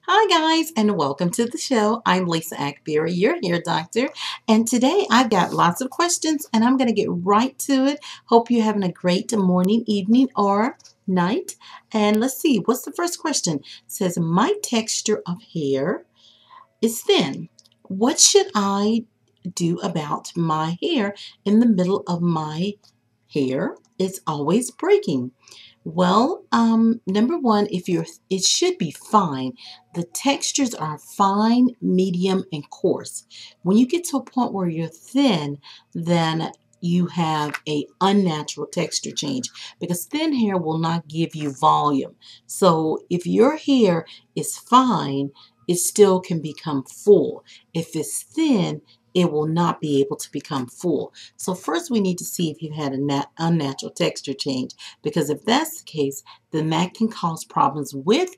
Hi guys, and welcome to the show. I'm Lisa Akbari, your hair doctor, and today I've got lots of questions and I'm going to get right to it. Hope you're having a great morning, evening, or night. And let's see, what's the first question? It says, my texture of hair is thin. What should I do about my hair in the middle of my hair? It's always breaking. Well, number one, it should be fine. The textures are fine, medium, and coarse. When you get to a point where you're thin, then you have a unnatural texture change because thin hair will not give you volume. So if your hair is fine, it still can become full. If it's thin, it will not be able to become full. So first we need to see if you've had an unnatural texture change, because if that's the case, then that can cause problems with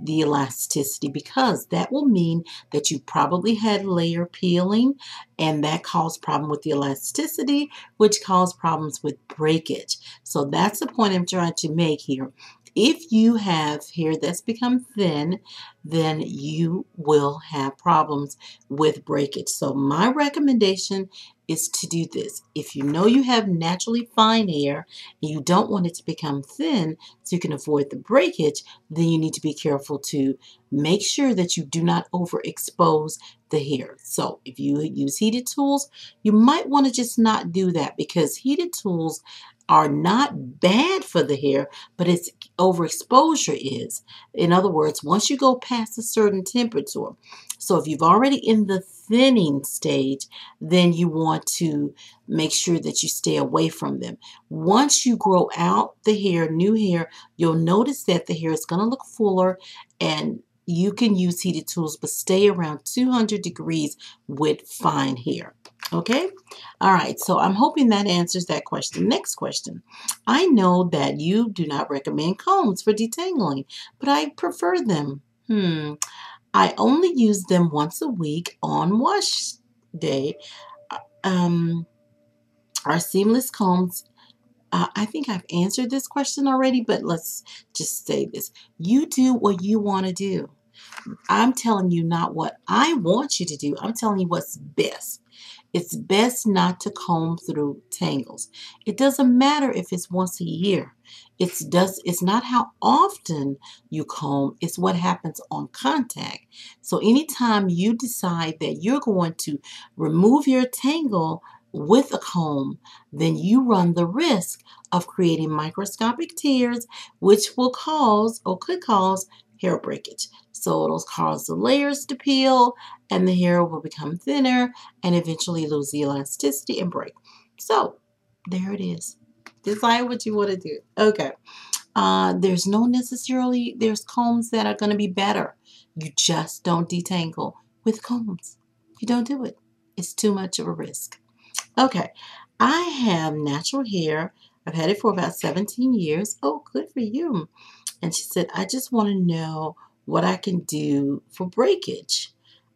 the elasticity, because that will mean that you probably had layer peeling, and that caused problem with the elasticity, which caused problems with breakage. So that's the point I'm trying to make here. If you have hair that's become thin, then you will have problems with breakage. So my recommendation is to do this. If you know you have naturally fine hair and you don't want it to become thin so you can avoid the breakage, then you need to be careful to make sure that you do not overexpose the hair. So if you use heated tools, you might want to just not do that, because heated tools are not bad for the hair, but it's overexposure is. In other words, once you go past a certain temperature, so if you've already in the thinning stage, then you want to make sure that you stay away from them. Once you grow out the hair, new hair, you'll notice that the hair is going to look fuller, and you can use heated tools, but stay around 200 degrees with fine hair. Okay? All right, so I'm hoping that answers that question. Next question. I know that you do not recommend combs for detangling, but I prefer them. I only use them once a week on wash day. Our seamless combs, I think I've answered this question already, but let's just say this. You do what you want to do. I'm telling you not what I want you to do. I'm telling you what's best. It's best not to comb through tangles. It doesn't matter if it's once a year. It's not how often you comb, it's what happens on contact. So anytime you decide that you're going to remove your tangle with a comb, then you run the risk of creating microscopic tears, which will cause or could cause hair breakage. So it'll cause the layers to peel, and the hair will become thinner and eventually lose the elasticity and break. So there it is. Decide what you want to do. Okay. There's combs that are going to be better. You just don't detangle with combs. You don't do it. It's too much of a risk. Okay. I have natural hair. I've had it for about 17 years. Oh, good for you. And she said, I just want to know what I can do for breakage.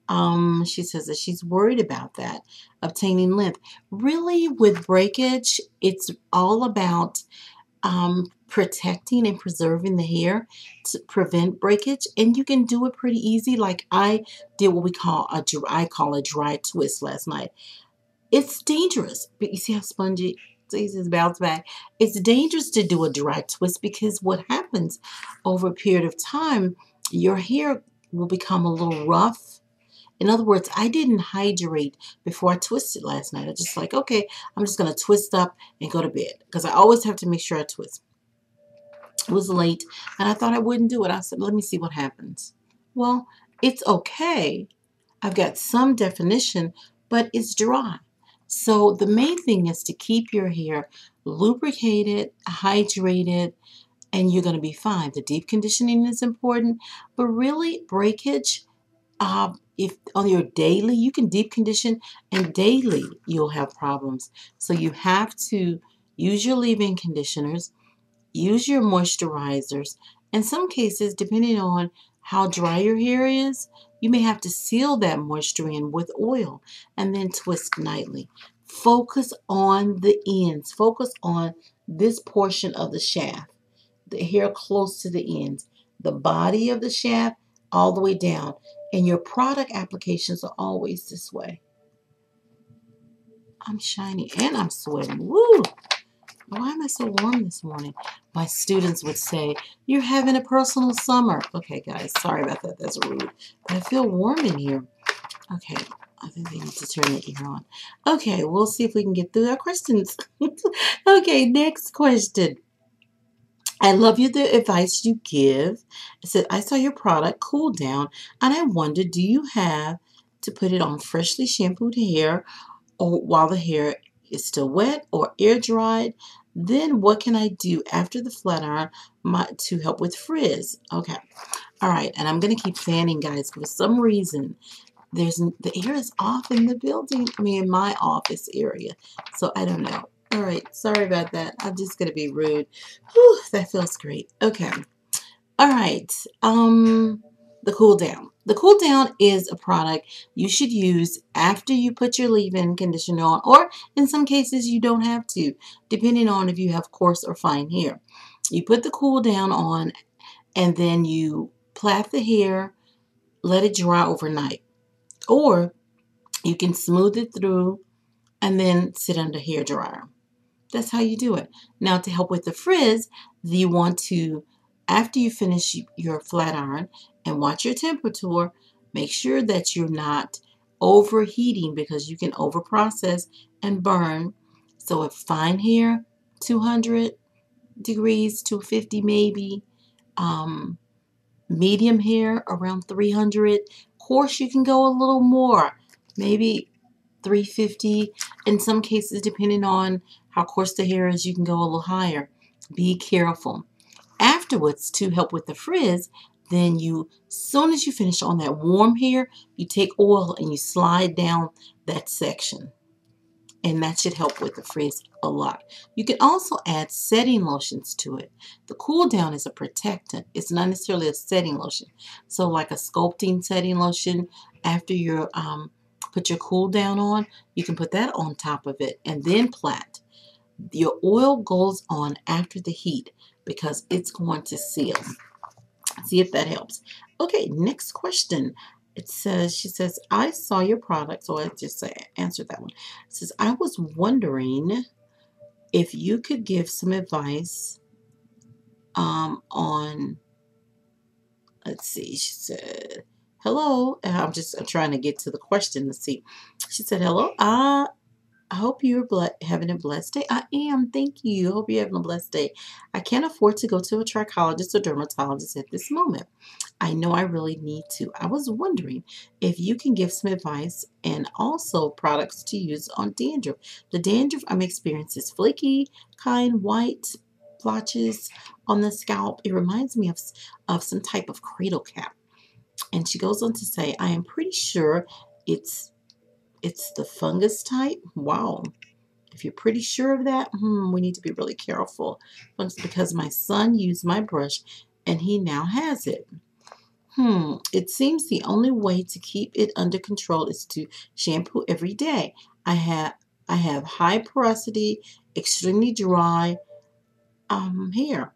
She says that she's worried about that, obtaining length. Really, with breakage, it's all about protecting and preserving the hair to prevent breakage, and you can do it pretty easy. Like I did what I call a dry twist last night. It's dangerous, but you see how spongy. His bounce back. It's dangerous to do a dry twist, because what happens over a period of time, your hair will become a little rough. In other words, I didn't hydrate before I twisted last night. I just like, okay, I'm just going to twist up and go to bed, because I always have to make sure I twist. It was late, and I thought I wouldn't do it. I said, let me see what happens. Well, it's okay. I've got some definition, but it's dry. So the main thing is to keep your hair lubricated, hydrated, and you're going to be fine. The deep conditioning is important, but really breakage, if on your daily, you can deep condition, and daily you'll have problems. So you have to use your leave-in conditioners, use your moisturizers. In some cases, depending on how dry your hair is, you may have to seal that moisture in with oil and then twist nightly. Focus on the ends. Focus on this portion of the shaft, the hair close to the ends. The body of the shaft, all the way down. And your product applications are always this way. I'm shiny and I'm sweating. Woo! Why am I so warm this morning? My students would say, you're having a personal summer. Okay, guys, sorry about that. That's rude. But I feel warm in here. Okay, I think they need to turn the air on. Okay, we'll see if we can get through our questions. Okay, next question. I love you the advice you give. It said, I saw your product cool down, and I wondered, do you have to put it on freshly shampooed hair or while the hair is still wet or air dried? Then what can I do after the flat iron to help with frizz? Okay. All right. And I'm going to keep fanning, guys. For some reason, the air is off in the building. I mean, in my office area. So I don't know. All right. Sorry about that. I'm just going to be rude. Whew, that feels great. Okay. All right. The cool down. The cool down is a product you should use after you put your leave-in conditioner on, or in some cases you don't have to, depending on if you have coarse or fine hair. You put the cool down on and then you plait the hair, let it dry overnight. Or you can smooth it through and then sit under hair dryer. That's how you do it. Now, to help with the frizz, you want to, after you finish your flat iron and watch your temperature, make sure that you're not overheating because you can overprocess and burn. So if fine hair, 200 degrees, 250 maybe. Medium hair, around 300. Coarse, you can go a little more, maybe 350. In some cases, depending on how coarse the hair is, you can go a little higher. Be careful. Afterwards, to help with the frizz, then soon as you finish on that warm hair, you take oil and you slide down that section. And that should help with the frizz a lot. You can also add setting lotions to it. The cool down is a protectant. It's not necessarily a setting lotion. So like a sculpting setting lotion, after you put your cool down on, you can put that on top of it and then plait. Your oil goes on after the heat because it's going to seal. See if that helps. Okay, next question. She says, I saw your product. So I just answered that one. It says, I was wondering if you could give some advice on, let's see, she said, hello. I'm trying to get to the question. Let's see. She said, hello. I hope you're having a blessed day. I am. Thank you. Hope you're having a blessed day. I can't afford to go to a trichologist or dermatologist at this moment. I know I really need to. I was wondering if you can give some advice and also products to use on dandruff. The dandruff I'm experiencing is flaky, kind, white blotches on the scalp. It reminds me of some type of cradle cap. And she goes on to say, I am pretty sure it's the fungus type. Wow. If you're pretty sure of that, we need to be really careful. Because my son used my brush and he now has it. It seems the only way to keep it under control is to shampoo every day. I have high porosity, extremely dry hair.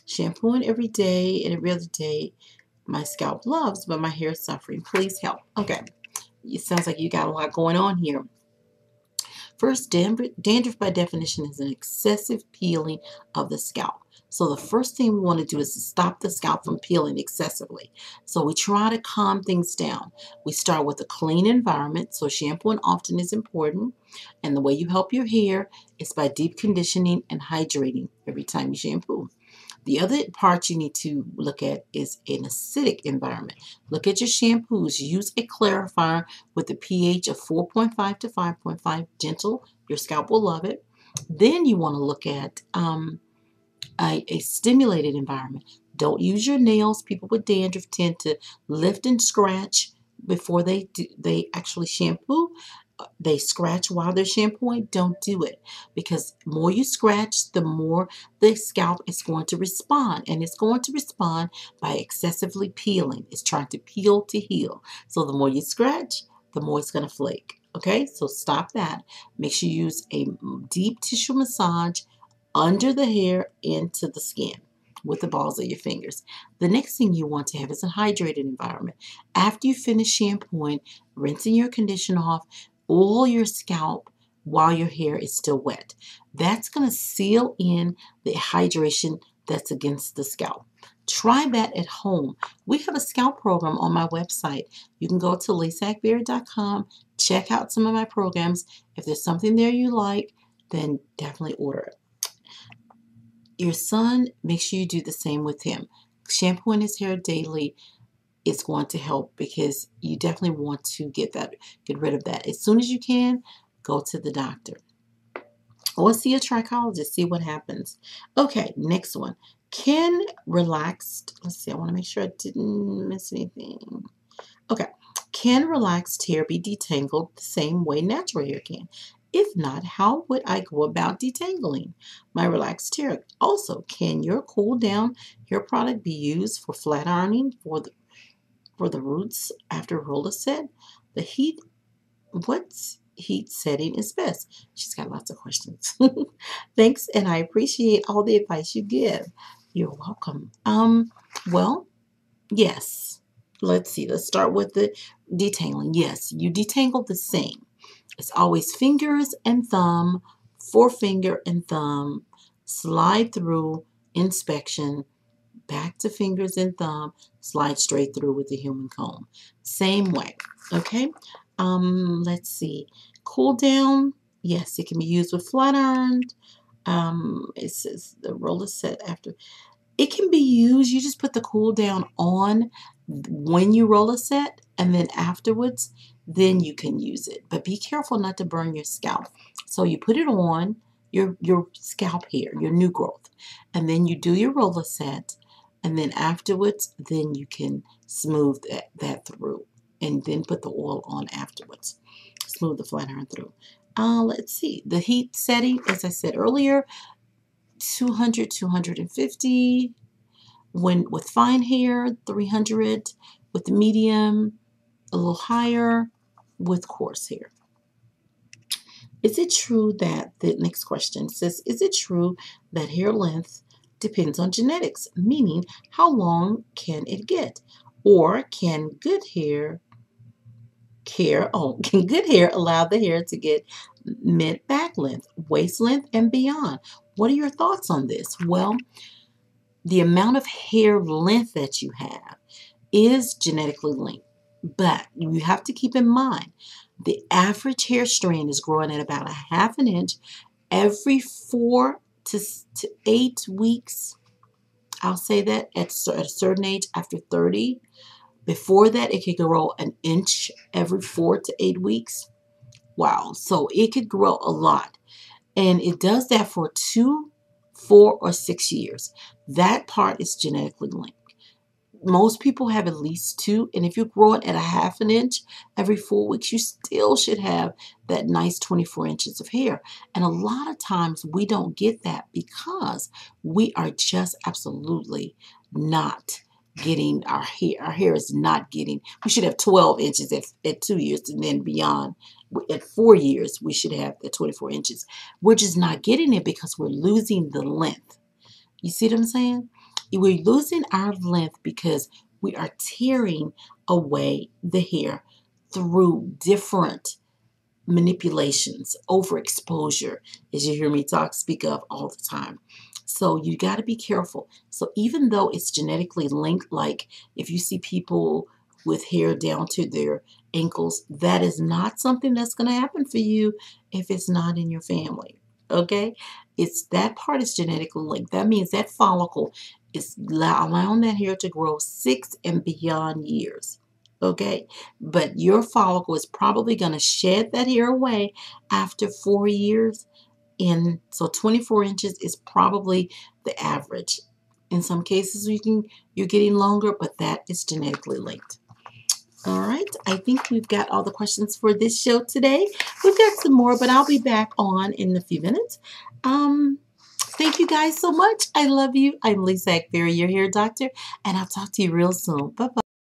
Shampooing every day and every other day my scalp loves, but my hair is suffering. Please help. Okay. It sounds like you got a lot going on here. First, dandruff by definition is an excessive peeling of the scalp. So the first thing we want to do is to stop the scalp from peeling excessively. So we try to calm things down. We start with a clean environment. So shampooing often is important. And the way you help your hair is by deep conditioning and hydrating every time you shampoo. The other part you need to look at is an acidic environment. Look at your shampoos. Use a clarifier with a pH of 4.5 to 5.5, gentle. Your scalp will love it. Then you want to look at a stimulated environment. Don't use your nails. People with dandruff tend to lift and scratch before they actually shampoo. They scratch while they're shampooing. Don't do it, because the more you scratch, the more the scalp is going to respond, and it's going to respond by excessively peeling. It's trying to peel to heal. So the more you scratch, the more it's going to flake. Okay, so stop that. Make sure you use a deep tissue massage under the hair into the skin. with the balls of your fingers. The next thing you want to have is a hydrated environment. After you finish shampooing, rinsing your conditioner off, oil your scalp while your hair is still wet. That's going to seal in the hydration that's against the scalp. Try that at home. We have a scalp program on my website. You can go to lisaakbari.com, check out some of my programs. If there's something there you like, then definitely order it. Your son, make sure you do the same with him. Shampooing his hair daily is going to help because you definitely want to get rid of that. As soon as you can, go to the doctor. Or see a trichologist, see what happens. Okay, next one. Can relaxed, let's see, I want to make sure I didn't miss anything. Okay, can relaxed hair be detangled the same way natural hair can? If not, how would I go about detangling my relaxed hair? Also, can your cool down hair product be used for flat ironing for the roots after roller set? The heat, what's heat setting is best? She's got lots of questions. Thanks, and I appreciate all the advice you give. You're welcome. Well, yes. Let's see. Let's start with the detangling. Yes, you detangle the same. It's always fingers and thumb, forefinger and thumb, slide through, inspection, back to fingers and thumb, slide straight through with the human comb. Same way, okay? Let's see. Cool down, yes, it can be used with flat ironed. It says the roller set after. It can be used, you just put the cool down on when you roll a set, and then afterwards, then you can use it. But be careful not to burn your scalp. So you put it on your scalp hair, your new growth, and then you do your roller set, and then afterwards, then you can smooth that through, and then put the oil on afterwards. Smooth the flat iron through. Let's see. The heat setting, as I said earlier, 200, 250. When with fine hair, 300. With the medium, a little higher. With coarse hair. Is it true that, the next question says, is it true that hair length depends on genetics? Meaning, how long can it get? Or can good hair allow the hair to get mid back length, waist length, and beyond? What are your thoughts on this? Well, the amount of hair length that you have is genetically linked, but you have to keep in mind the average hair strand is growing at about a ½ inch every 4 to 8 weeks. I'll say that at a certain age after 30. Before that, it could grow an inch every 4 to 8 weeks. Wow, so it could grow a lot. And it does that for 2, 4, or 6 years. That part is genetically linked. Most people have at least 2, and if you're growing at a ½ inch every 4 weeks, you still should have that nice 24 inches of hair. And a lot of times we don't get that because we are just absolutely not getting our hair is not getting, we should have 12 inches at 2 years, and then beyond at 4 years we should have the 24 inches. We're just not getting it because we're losing the length. You see what I'm saying? We're losing our length because we are tearing away the hair through different manipulations, overexposure, as you hear me speak of all the time. So you got to be careful. So even though it's genetically linked, like if you see people with hair down to their ankles, that is not something that's going to happen for you if it's not in your family. Okay? That part is genetically linked. That means that follicle is allowing that hair to grow 6 and beyond years. Okay? But your follicle is probably going to shed that hair away after 4 years. And so 24 inches is probably the average. In some cases, you're getting longer, but that is genetically linked. All right, I think we've got all the questions for this show today. We've got some more, but I'll be back on in a few minutes. Thank you guys so much. I love you. I'm Lisa Akbari, your hair doctor, and I'll talk to you real soon. Bye-bye.